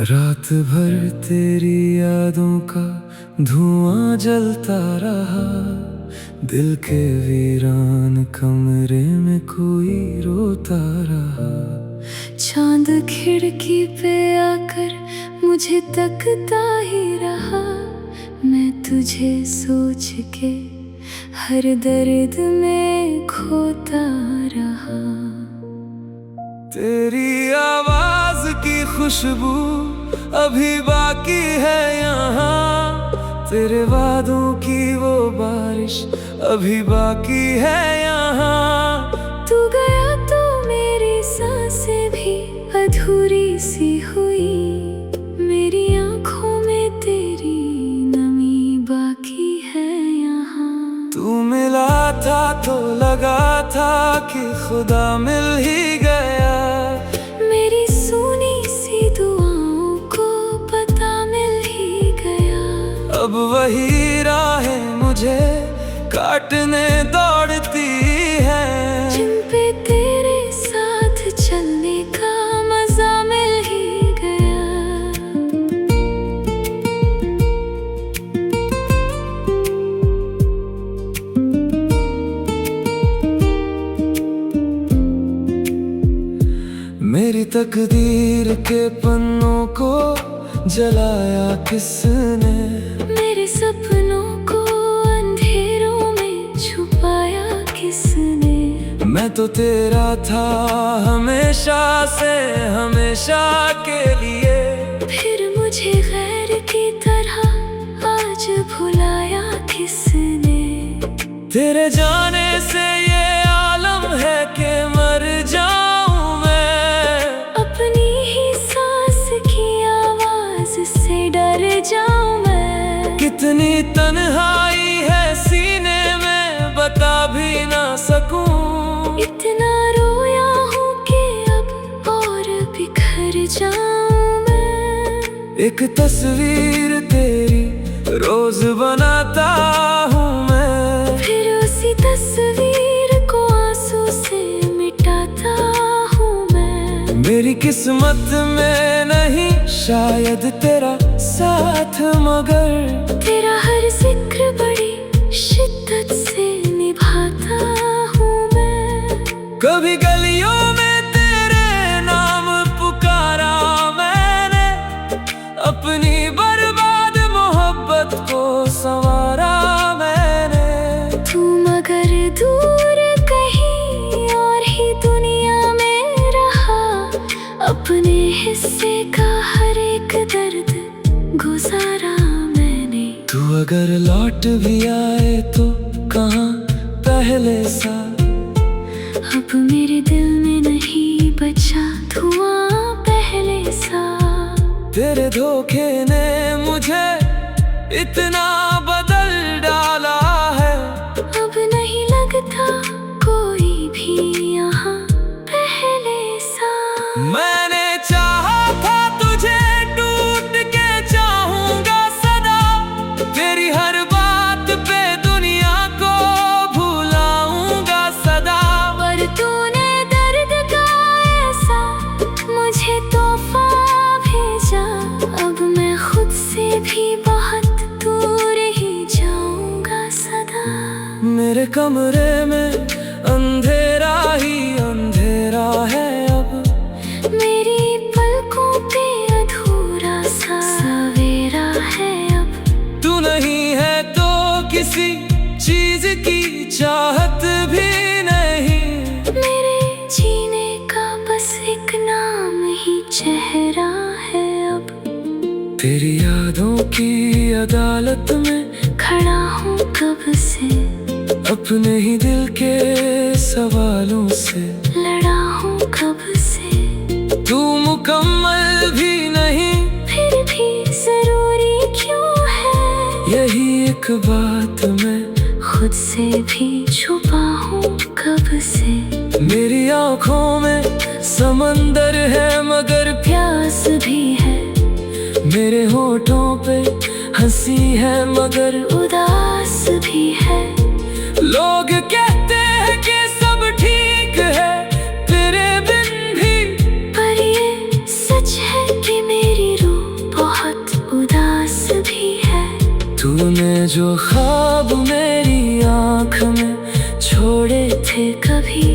रात भर तेरी यादों का धुआं जलता रहा, दिल के वीरान कमरे में कोई रोता रहा। चांद खिड़की पे आकर मुझे तकता ही रहा, मैं तुझे सोच के हर दर्द में खोता रहा। तेरी आवाज की खुशबू अभी बाकी है यहाँ, तेरे वादों की वो बारिश अभी बाकी है यहाँ। तू गया तो मेरी सांसें भी अधूरी सी हुई, मेरी आंखों में तेरी नमी बाकी है यहाँ। तू मिला था तो लगा था कि खुदा मिल ही गया, मेरी सुनी सी दुआओं को पता मिल ही गया। अब वही राहें मुझे काटने दौड़ती हैं, जिन पे तेरे साथ चलने का मजा मिल ही गया। मेरी तकदीर के पन्नों को जलाया किसने, मेरे सपनों को अंधेरों में छुपाया किसने। मैं तो तेरा था हमेशा से हमेशा के लिए, फिर मुझे गैर की तरह आज भुलाया किसने। तेरे जाने से ये आलम है कि मर जाऊं मैं, अपनी ही सांस की आवाज से डर जाऊं मैं। कितनी तन्हाई है सीने में बता भी ना सकूं, इतना रोया हूँ कि अब और बिखर जाऊं मैं। एक तस्वीर तेरी रोज बनाता हूँ मैं, फिर उसी तस्वीर को आंसू से मिटाता हूँ मैं। मेरी किस्मत में नहीं शायद तेरा साथ, मगर तेरा हर जिक्र बड़ी शिद्दत से निभाता हूँ मैं। कभी गलियों में तेरे नाम पुकारा मैंने, अपनी बर्बाद मोहब्बत को संवारा मैंने। तू मगर दूर कहीं और ही दुनिया में रहा, अपने हिस्से का हर एक दर्द गुजारा मैंने। तू अगर लौट भी आए तो कहाँ पहले सा, अब मेरे दिल में नहीं बचा धुआं पहले सा। तेरे धोखे ने मुझे इतना बदल डाला है, अब नहीं लगता कोई भी यहाँ पहले सा। मैंने चाहा था तुझे टूट के चाहूंगा सदा, तेरी हर बात पे दुनिया को भुलाऊंगा सदा। पर तूने दर्द का ऐसा मुझे तोहफा भेजा, अब मैं खुद से भी बहुत दूर ही जाऊंगा सदा। मेरे कमरे में अंधेरा ही अंधेरा है अब, मेरी पलकों पे अधूरा सा सवेरा है अब। तू नहीं है तो किसी चीज की चाहत भी नहीं, मेरे जीने का बस एक नाम ही चेहरा है अब। तेरी यादों की अदालत में खड़ा हूँ कब से, अपने ही दिल के सवालों से लड़ा हूँ कब से। तू मुकम्मल भी नहीं, फिर भी जरूरी क्यों है, यही एक बात मैं खुद से भी छुपा हूँ कब से। मेरी आँखों में समंदर है मगर प्यास भी है, मेरे होठों पे हंसी है मगर उदास भी है। लोग कहते हैं कि सब ठीक है तेरे बिन भी, पर ये सच है कि मेरी रूह बहुत उदास भी है। तूने जो ख्वाब मेरी आँख में छोड़े थे कभी,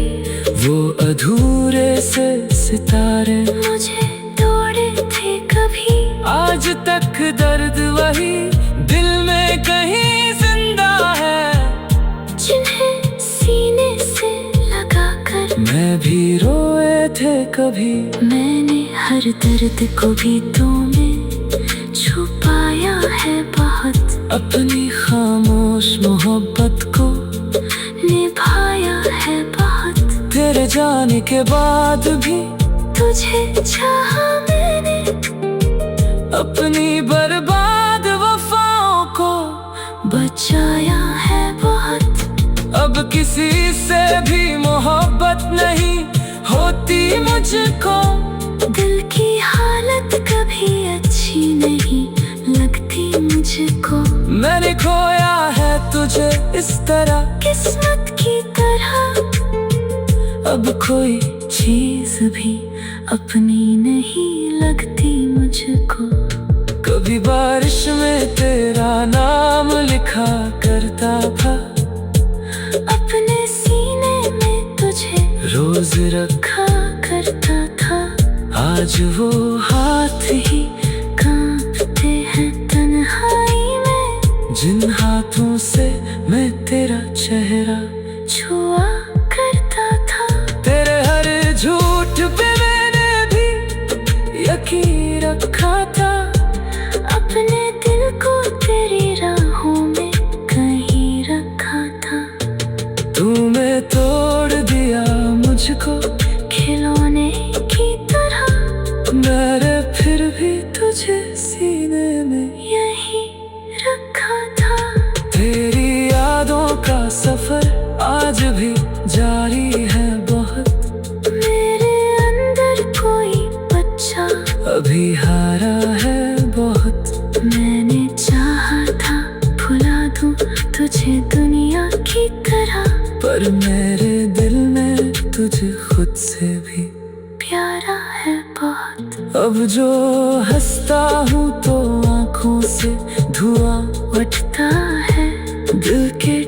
वो अधूरे से सितारे मुझे तोड़े थे कभी। आज तक दर्द वही दिल में कहीं जिंदा है, जिन्हें सीने से लगा कर मैं भी रोए थे कभी। मैंने हर दर्द को भी तो में छुपाया है बहुत, अपनी खामोश मोहब्बत को निभाया है बहुत। तेरे जाने के बाद भी तुझे चाहा मैंने, अपनी बर्बाद वफाओं को बचाया है बहुत। अब किसी से भी मोहब्बत नहीं होती मुझको, दिल की हालत कभी अच्छी नहीं लगती मुझको। मैंने खोया है तुझे इस तरह, किस्मत की तरह। अब कोई चीज भी अपनी नहीं लगती मुझको। कभी बारिश में तेरा नाम लिखा करता था, अपने सीने में तुझे रोज रखा करता था। आज वो हाथ ही कांपते हैं तन्हाई में, जिन हाथों से मैं तेरा चेहरा छुआ करता था। तेरे हर झूठ पे मैंने भी यकीन रखा था, अपने दिल को तेरी राहों में कहीं रखा था। तूने तोड़ दिया मुझको खिलौने की तरह, मैंने फिर भी तुझे सीने में यही रखा था। तेरी यादों का सफर आज भी जारी है बहुत, मेरे अंदर कोई बच्चा अभी हारा है बहुत। मैंने चाहा था भुला दूं तुझे दुनिया की तरह, पर मेरे दिल में तुझे खुद से भी प्यारा है बहुत। अब जो हंसता हूँ तो आँखों से धुआं उठता है दिल के